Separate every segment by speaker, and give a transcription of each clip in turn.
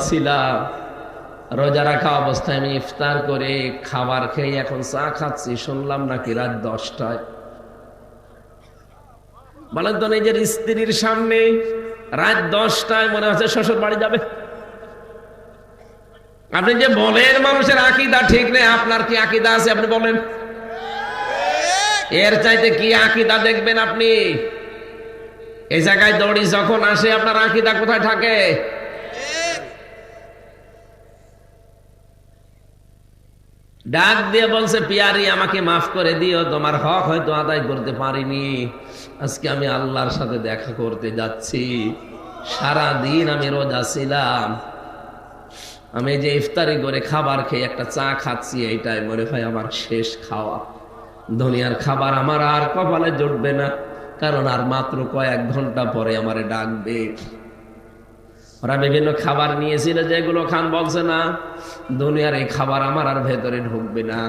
Speaker 1: ছিলাম রোজা রাখা অবস্থায় আমি ইফতার করে খাবার খেয়ে এখন চা খাচ্ছি, শুনলাম নাকি রাত 10টায়। বলেন তো, নিজের স্ত্রীর সামনে রাত 10টায় মনে হচ্ছে শ্বশুর বাড়ি যাবে। আপনি যে বলেন মানুষের আকীদা ঠিক নেই, আপনার কি আকীদা আছে আপনি বলেন? এর চাইতে কি আকীদা দেখবেন আপনি? এই জায়গায় দড়ি যখন আসে আপনার আকীদা কোথায় থাকে? ডাক দিয়ে বলছে, পিয়ারি আমাকে মাফ করে দিও, তোমার হক হয়তো আদায় করতে পারিনি, আজকে আমি আল্লাহর সাথে দেখা করতে যাচ্ছি। সারা দিন আমি রোজা ছিলাম, আমি যে ইফতারি করে খাবার খেয়ে একটা চা খাচ্ছি, এইটাই মনে হয় আমার শেষ খাওয়া। দুনিয়ার খাবার আমার আর কপালে জুটবে না, কারণ আর মাত্র কয়েক ঘন্টা পরে আমারে ডাকবে। ওরা বিভিন্ন খাবার নিয়েছিল, যেগুলো খান বলছে না, দুনিয়ার এই খাবার আমার আর ভেতরে ঢুকবে না।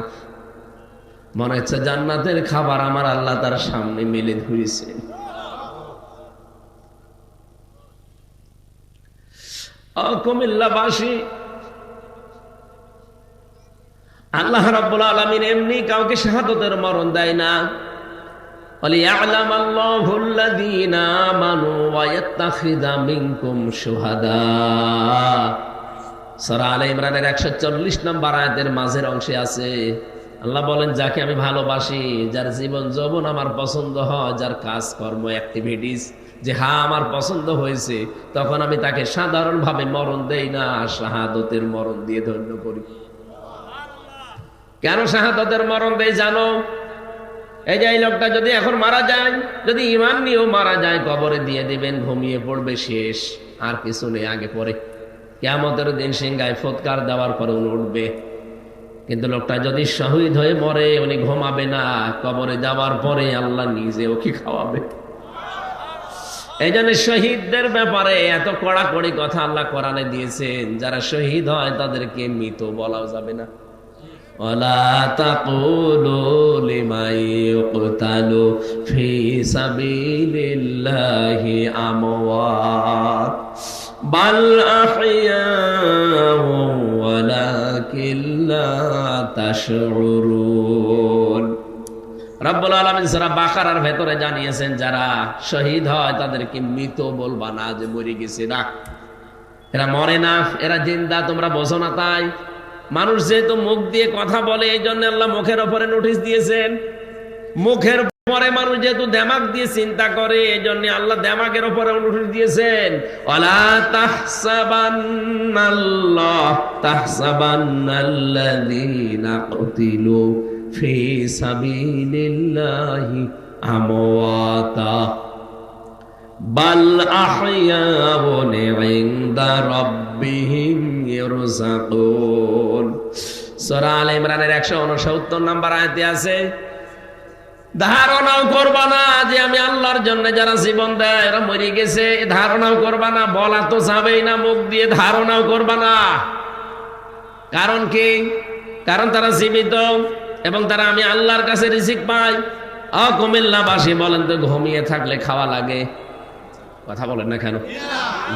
Speaker 1: মনে হচ্ছে জান্নাতের খাবার আমার আল্লাহ তার সামনে মেলে ধরেছে। কুমিল্লাবাসী, আল্লাহ রাব্বুল আলামিন এমনি কাউকে শাহাদাতের মরণ দেয় না। وَلِيَعْلَمَ اللَّهُ الَّذِينَ آمَنُوا وَيَتَّخِذَ مِنكُمْ شُهَدَاءَ। সূরা আলে ইমরানের 140 নম্বর আয়াতের মাঝের অংশে আছে, আল্লাহ বলেন, যাকে আমি ভালোবাসি, যার জীবন যৌবন আমার পছন্দ হয়, যার কাজ কর্ম অ্যাক্টিভিটিস যে আমার পছন্দ হয়েছে, তখন আমি তাকে সাধারণভাবে মরণ দেই না, শাহাদাতের মরণ দিয়ে ধন্য করি। কেন শাহাদাতের মরণ দেই জানো? এই যে এই লোকটা যদি এখন মারা যায়, যদি ঈমান নিয়েও মারা যায়, কবরে দিয়ে দিবেন, ঘুমিয়ে পড়বে, শেষ, আর কিছু নেই আগে পরে। কিয়ামতের দিন সিংহায় ফুৎকার দেওয়ার পরে উনি উঠবে। কিন্তু লোকটা যদি শহীদ হয়ে মরে, উনি ঘুমাবে না, কবরে যাওয়ার পরে আল্লাহ নিজে ওকে খাওয়াবে। এই জন্য শহীদদের ব্যাপারে এত কড়াকড়ি কথা আল্লাহ কোরআনে দিয়েছেন। যারা শহীদ হয় তাদেরকে মৃত বলাও যাবে না। وَلَا تَقُولُوا لِمَن يُقْتَلُ فِي سَبِيلِ اللَّهِ أَمْوَاتٌ بَلْ أَحْيَاءٌ وَلَكِنْ لَا تَشْعُرُونَ। রব্বুল আলামিন সূরা বাকারার ভেতরে জানিয়েছেন, যারা শহীদ হয় তাদেরকে মৃত বলবা না, যে মরে গেছে না, এরা মরে না, এরা জিন্দা, তোমরা বোঝো না। তাই মানুষ যেহেতু মুখ দিয়ে কথা বলে, এই জন্য আল্লাহ মুখের ওপরে নোটিশ দিয়েছেন। মুখের পরে মানুষ যেহেতু দেমাগ দিয়ে চিন্তা করে, এই জন্য আল্লাহ দেমাগের ওপরে নোটিশ দিয়েছেন। ওয়ালা তাহসাবান্নাল্লাযীনা কুতিলু ফি সাবিলিল্লাহি আমওয়াতা বাল আহইয়াউন ইনদা রাব্বিহিম ইরযাকুন। সূরা আলে ইমরানের 169 নম্বর আয়াতে আছে, ধারণাও করবা না যে আমি আল্লাহর জন্য যারা জীবন দেয় এরা মরে গেছে, ধারণাও করবা না, বলা তো যাবেই না মুখ দিয়ে, ধারণাও করবা না। কারণ কি? কারণ তারা জীবিত এবং তারা আমি আল্লাহর কাছে রিজিক পাই। কুমিল্লাবাসী বলেন তো, ঘুমিয়ে থাকলে খাওয়া লাগে? কথা বলেন না কেন?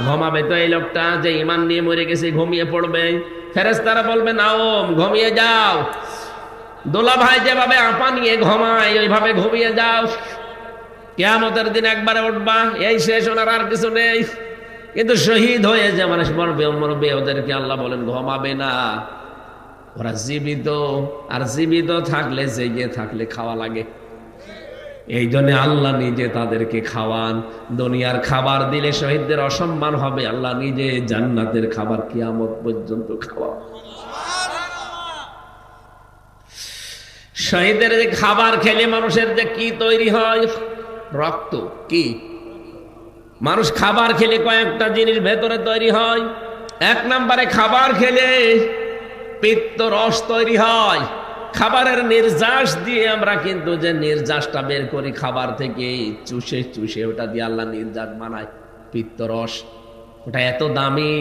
Speaker 1: ঘুমাবে তো এই লোকটা, যে ঈমান নিয়ে মরে গেছে, ঘুমিয়ে পড়বে। ফেরেশতারা বলবে, নাও ঘুমিয়ে যাও। দোলা ভাই যেভাবে আপা নিয়ে ঘুমায়, ওইভাবে ঘুমিয়ে যাও, কিয়ামতের দিন একবারে উঠবা, এই শেষ, ওনার আর কিছু নেই। কিন্তু শহীদ হয়ে যে মানুষ মরবে, ওদেরকে আল্লাহ বলেন ঘুমাবে না, ওরা জীবিত। আর জীবিত থাকলে, জেগে থাকলে খাওয়া লাগে। এই জন্য আল্লাহ নিজে তাদেরকে খাওয়ান। দুনিয়ার খাবার দিলে শহীদদের অসম্মান হবে, আল্লাহ নিজে জান্নাতের খাবার কিয়ামত পর্যন্ত খাওয়া। শহীদের যে খাবার খেলে মানুষের যে কি তৈরি হয়, রক্ত কি, মানুষ খাবার খেলে কয়েকটা জিনিস ভেতরে তৈরি হয়। 1 নম্বরে খাবার খেলে পিত্ত রস তৈরি হয়। খাবারের নির্যাস দিয়ে আমরা কিন্তু যে নির্যাসটা বের করি খাবার থেকে, চুষে চুষে ওটা দিয়ে আল্লাহ নির্যাস বানায়, পিত্ত রস। ওটা এত দামি,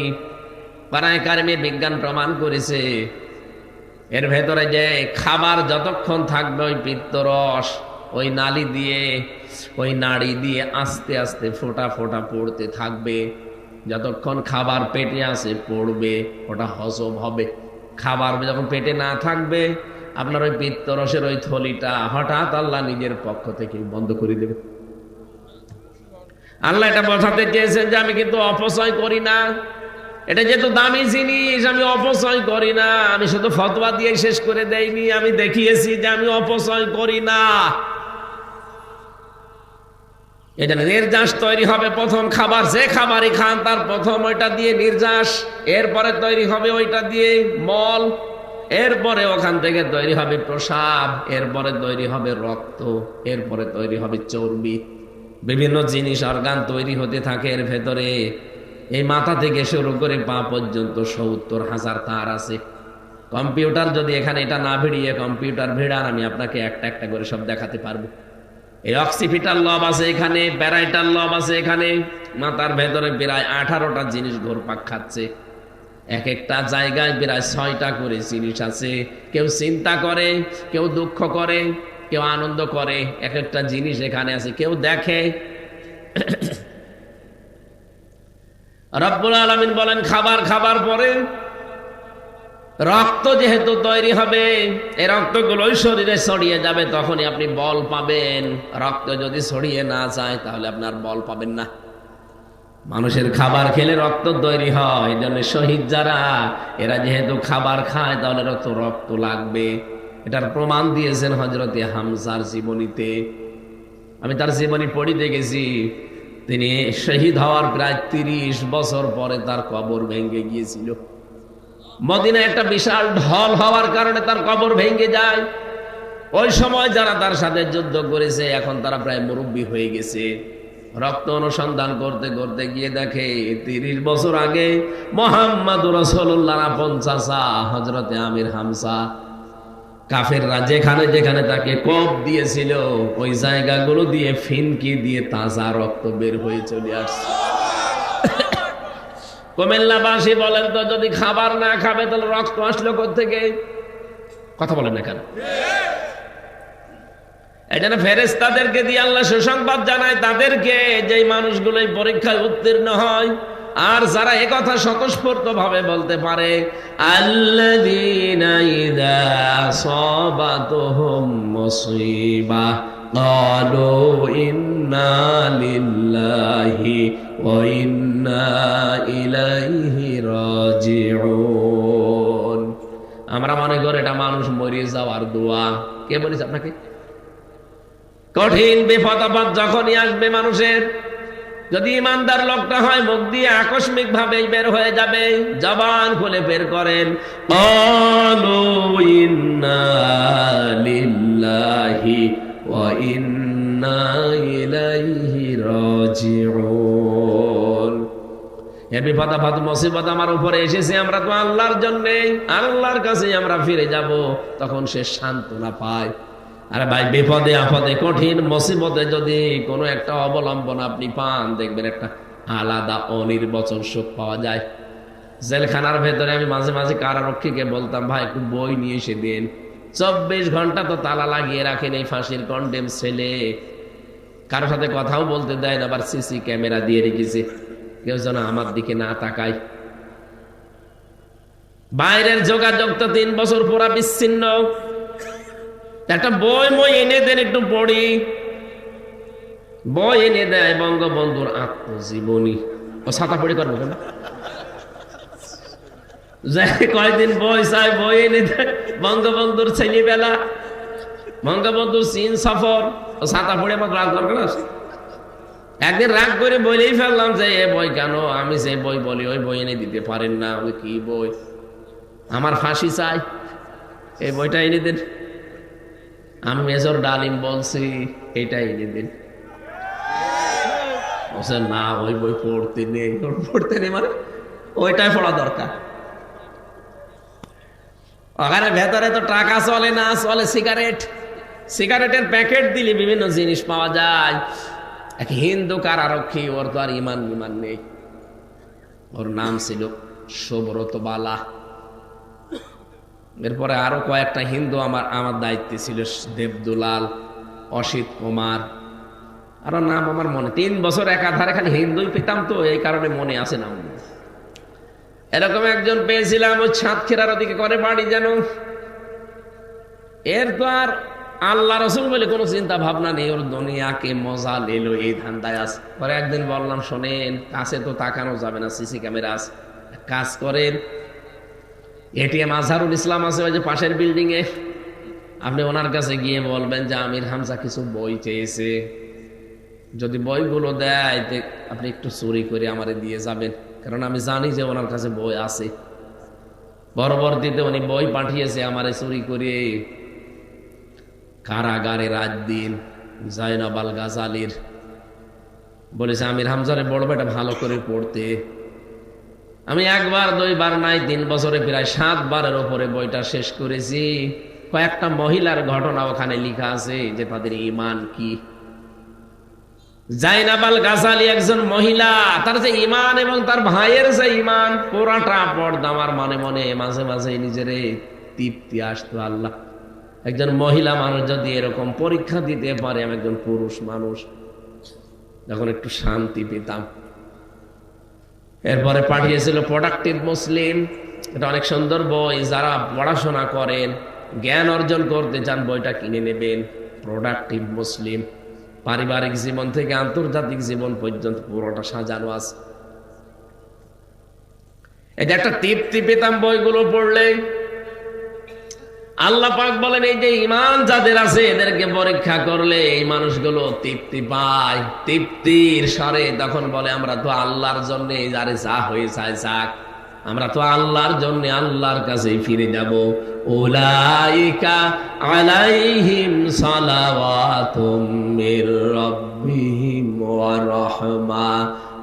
Speaker 1: পারায় কারিমে বিজ্ঞান প্রমাণ করেছে। এর ভেতরে যে খাবার যতক্ষণ থাকবে, ওই পিত্ত রস ওই নালী দিয়ে, ওই নাড়ি দিয়ে আস্তে আস্তে ফোঁটা ফোঁটা পড়তে থাকবে। যতক্ষণ খাবার পেটে আছে পড়বে, ওটা হজম হবে। খাবার যখন পেটে না থাকবে, আপনার ওই পিত্তরসের ওই থলিটা হঠাৎ আল্লাহ নিজের পক্ষ থেকে বন্ধ করে দেবে। আল্লাহ এটা বোঝাতে চেয়েছেন যে আমি কিন্তু অপচয় করি না, এটা যেহেতু দামি জিনিস আমি অপচয় করি না। আমি শুধু ফতোয়া দিয়ে শেষ করে দেইনি, আমি দেখিয়েছি যে আমি অপচয় করি না। এটা নির্যাস তৈরি হবে প্রথম খাবার, যে খাবারই খান তার প্রথম ওইটা দিয়ে নির্যাস, এরপরে তৈরি হবে ওইটা দিয়ে মল, এরপরে ওখান থেকে তৈরি হবে প্রসাব, এরপরে তৈরি হবে রক্ত, এরপরে তৈরি হবে চর্বি। বিভিন্ন জিনিস অর্গান তৈরি হতে থাকে এর ভেতরে। এই মাথা থেকে শুরু করে পা পর্যন্ত ৭০,০০০ তার আছে। কম্পিউটার যদি এখানে এটা না ভিড়িয়ে কম্পিউটার ভিড়ান, আমি আপনাকে একটা একটা করে সব দেখাতে পারবো। এই অক্সিপিটাল লব আছে এখানে, প্যারাইটাল লব আছে এখানে। মাথার ভেতরে প্রায় 18টা জিনিস ঘুরপাক খাচ্ছে। এক একটা জায়গায় প্রায় 6টা করে জিনিস আছে। কেউ চিন্তা করে, কেউ দুঃখ করে, কেউ আনন্দ করে, এক একটা জিনিস এখানে আছে। কেউ দেখে। রব্বুল আলামিন বলেন খাবার খাবার পরে রক্ত যেহেতু তৈরি হবে, এই রক্তগুলোই শরীরে ছড়িয়ে যাবে, তখনই আপনি বল পাবেন। রক্ত যদি ছড়িয়ে না যায় তাহলে আপনার বল পাবেন না। মানুষের খাবার খেলে রক্ত তৈরি হয়, এই জন্য শহীদ যারা, এরা যেহেতু খাবার খায় তাহলে রক্ত লাগবে। এটার প্রমাণ দিয়েছেন হযরতে হামজার জীবনীতে। আমি তার জীবনী পড়িতে গেছি। তিনি শহীদ হওয়ার প্রায় 30 বছর পরে তার কবর ভেঙে গিয়েছিল। মদিনায় একটা বিশাল ঢল হওয়ার কারণে তার কবর ভেঙে যায়। ওই সময় যারা তার সাথে যুদ্ধ করেছে এখন তারা প্রায় মুরব্বী হয়ে গেছে। রক্ত অনুসন্ধান করতে করতে গিয়ে দেখে 30 বছর আগে মুহাম্মদুর রাসূলুল্লাহর আপন চাচা হযরতে আমির হামজা, কাফেররা যেখানে যেখানে তাকে কোপ দিয়েছিল ওই জায়গাগুলো দিয়ে ফিনকি দিয়ে তাজা রক্ত বের হয়ে চলে আসছে। কুমিল্লাবাসী বলেন তো, যদি খাবার না খাবে তাহলে রক্ত আসলো কোত্থেকে? কথা বলেন না কেন? এটা না ফেরেশতাদেরকে দিয়ে আল্লাহ সুসংবাদ জানায় তাদেরকে, যেই মানুষগুলো এই পরীক্ষায় উত্তীর্ণ হয়। আর যারা একথা স্বতঃস্ফূর্ত ভাবে বলতে পারে, আল্লাযীনা ইযা আসাবাতুহুম মুসিবাহ ক্বালু ইন্না লিল্লাহি ওয়া ইন্না ইলাইহি রাজিউন। আমরা মনে করি এটা মানুষ মরে যাওয়ার দোয়া। কে বলেছে আপনাকে? কঠিন বিপদ আপদ যখনই আসবে মানুষের, যদি ইমানদার লোকটা হয় মুখ দিয়ে আকস্মিক ভাবে বের হয়ে যাবে, জবান খুলে বের করেন ক্বালু ইন্না লিল্লাহি ওয়া ইন্না ইলাইহি রাজিউন। এই বিপদ আপদ মুসিবত আমার উপরে এসেছে, আমরা তো আল্লাহর জন্য, আল্লাহর কাছে আমরা ফিরে যাব। তখন সে সান্ত্বনা পায়। আরে ভাই, বিপদে আপদে কঠিন মুসিবতে যদি কোনো একটা অবলম্বন আপনি পান, দেখবেন একটা আলাদা অনির্বচন সুখ পাওয়া যায়। জেলখানার ভেতরে আমি মাঝে মাঝে কারারক্ষীকে বলতাম, ভাই একটু বই নিয়ে এসে দিন। 24 ঘন্টা তো তালা লাগিয়ে রাখেন এই ফাঁসির কন্ডেম ছেলে, কারোর সাথে কথাও বলতে দেয় না, আবার সিসি ক্যামেরা দিয়ে রেখেছে, কেউ যেন আমার দিকে না তাকায়। বাইরের যোগাযোগ তো 3 বছর পুরা বিচ্ছিন্ন। একটা বই মই এনে দেন, একটু পড়ি। বই এনে দেয় বঙ্গবন্ধুর আত্মজীবনী। ও ছাতা পড়ি করবো কেন? কয়েকদিন বই চাই, বই এনে দেয় বঙ্গবন্ধুর ছেলেবেলা, বঙ্গবন্ধুর চীন সফর। ও ছাতা পড়ে আমার রাগ দরকার আছে। একদিন রাগ করে বলেই ফেললাম যে এ বই কেন? আমি যে বই বলি ওই বই এনে দিতে পারেন না। ওই কি বই? আমার ফাঁসি চাই, এই বইটা এনে দেন। আমি মেজর ডালিম বলছি এইটা এনে দিন। না, ওই বই পড়তে নেই। পড়তে নেই মানে ওইটাই পড়া দরকার। ওখানে ভেতরে তো টাকা চলে না, চলে সিগারেট। সিগারেটের প্যাকেট দিলে বিভিন্ন জিনিস পাওয়া যায়। এক হিন্দু কারারক্ষী, ওর তো আর ইমান নেই। ওর নাম ছিল সুব্রত বালা। এরপরে আরো কয়েকটা হিন্দু আমার দায়িত্বে ছিল, দেবদুলাল, অসিত কুমার, আরো নাম আমার মনে, 3 বছর একাধারে খালি হিন্দুই পেতাম, তো এই কারণে মনে আছে নাম। এরকম একজন পেয়েছিলাম, ওই সাতক্ষীরার ওদিকে করে বাড়ি যেন। এর তো আর আল্লাহ রসুল বলে কোনো চিন্তা ভাবনা নেই, ওর দুনিয়াকে মজা লেলো এই ধান্দায় আছে। পরে একদিন বললাম, শোনেন, কাছে তো তাকানো যাবে না, সিসি ক্যামেরা আছে, কাজ করেন, এটিএম আজহারুল ইসলাম আছে ওই যে পাশের বিল্ডিং এ, আপনি ওনার কাছে গিয়ে বলবেন যে আমির হামজা কিছু বই চেয়েছে, যদি বইগুলো দেয় আপনি একটু চুরি করে আমারে দিয়ে যাবেন, কারণ আমি জানি যে ওনার কাছে বই আছে। পরবর্তীতে উনি বই পাঠিয়েছে আমারে চুরি করে। কারাগারে রাত দিন জাইনাব আল গাজালির বলেছে আমির হামজারে বড় বেটা ভালো করে পড়তে। আমি 1 বার 2 বার নাই, 3 বছরে প্রায় 7 বারের উপরে বইটা শেষ করেছি। কয়েকটা মহিলার ঘটনা ওখানে লেখা আছে যে তাদের ঈমান কি। জাইনাব আল গাজালি একজন মহিলা, তার যে ঈমান এবং তার ভাইয়ের যে ঈমান পুরাটা পর্দা। আমার মনে মনে মাঝে মাঝে নিজেরে তৃপ্তি আসতো, আল্লাহ, একজন মহিলা মানুষ যদি এরকম পরীক্ষা দিতে পারে, আমি একজন পুরুষ মানুষ, যখন একটু শান্তি পেতাম। এরপরে পাঠিয়েছিল প্রোডাক্টিভ মুসলিম, এটা অনেক সুন্দর বই, যারা পড়াশোনা করেন, জ্ঞান অর্জন করতে চান, বইটা কিনে নেবেন। প্রোডাক্টিভ মুসলিম, পারিবারিক জীবন থেকে আন্তর্জাতিক জীবন পর্যন্ত পুরোটা সাজানো আছে। এটা একটা তৃপ্তি পেতাম বইগুলো পড়লে। আল্লাহ পাক বলেন, এই যে ঈমান যাদের আছে এদেরকে পরীক্ষা করলে এই মানুষগুলো তৃপ্তি পায়। তৃপ্তির স্বরে তখন বলে, আমরা তো আল্লাহর জন্য, যারে যা হয়ে যায় যাক, আমরা তো আল্লাহর জন্য আল্লাহর কাছেই ফিরে যাব। উলাইকা আলাইহিম সালাওয়াতুম মির রাব্বিহিম ওয়া রাহমা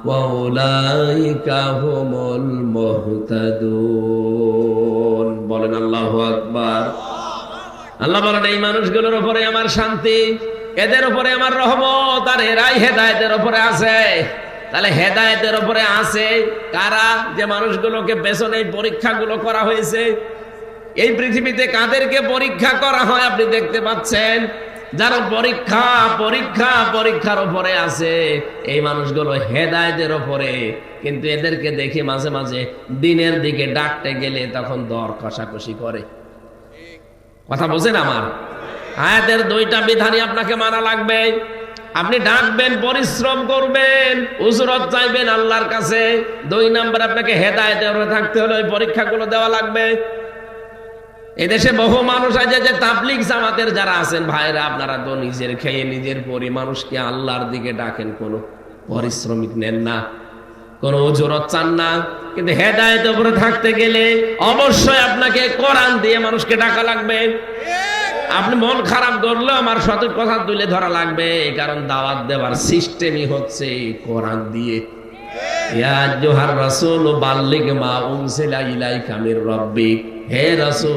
Speaker 1: ওয়া উলাইকা হুমুল মুহতাদুন। বলেন আল্লাহু আকবার। আল্লাহ বলেন, এই মানুষগুলোর উপরে আমার শান্তি, এদের উপরে আমার রহমত, আর এরাই হেদায়েতের উপরে আছে। তাহলে হেদায়েতের উপরে আছে কারা? যে মানুষগুলোকে পেছনে এই পরীক্ষাগুলো করা হয়েছে। এই পৃথিবীতে কাদেরকে পরীক্ষা করা হয় আপনি দেখতে পাচ্ছেন? যারা পরীক্ষার উপরে আছে, এই মানুষগুলো হেদায়েতের উপরে। কিন্তু এদেরকে দেখি মাঝে মাঝে দিনের দিকে ডাকতে গেলে তখন দর কষাকষি করে। কথা বোঝেন আমার? আয়াতের 2টা বিধানই আপনাকে মানা লাগবে। আপনি ডাকবেন, পরিশ্রম করবেন, উজরত চাইবেন আল্লাহর কাছে। 2 নাম্বার, আপনাকে হেদায়েতের উপরে থাকতে হলে ওই পরীক্ষাগুলো দেওয়া লাগবে। এদেশে বহু মানুষ আছে যে তাবলীগ জামাতের যারা আছেন ভাইরা, আপনারা তো নিজের খেয়ে নিজের পরি মানুষকে আল্লাহর দিকে ডাকেন, কোনো পরিশ্রমিক নেন না, কোনো উজরত চান না। কিন্তু হেদায়েতের উপরে থাকতে গেলে অবশ্যই আপনাকে কোরআন দিয়ে মানুষকে ডাকা লাগবে। আপনি মন খারাপ করলেও আমার সঠিক কথা তুলে ধরা লাগবে, কারণ দাওয়াত দেওয়ার সিস্টেমই হচ্ছে কোরআন দিয়ে। ইয়া আইয়ুহার রাসূল বাল্লিগ মা উনজিলা ইলাইকা মির রাব্বিক, হে রাসূল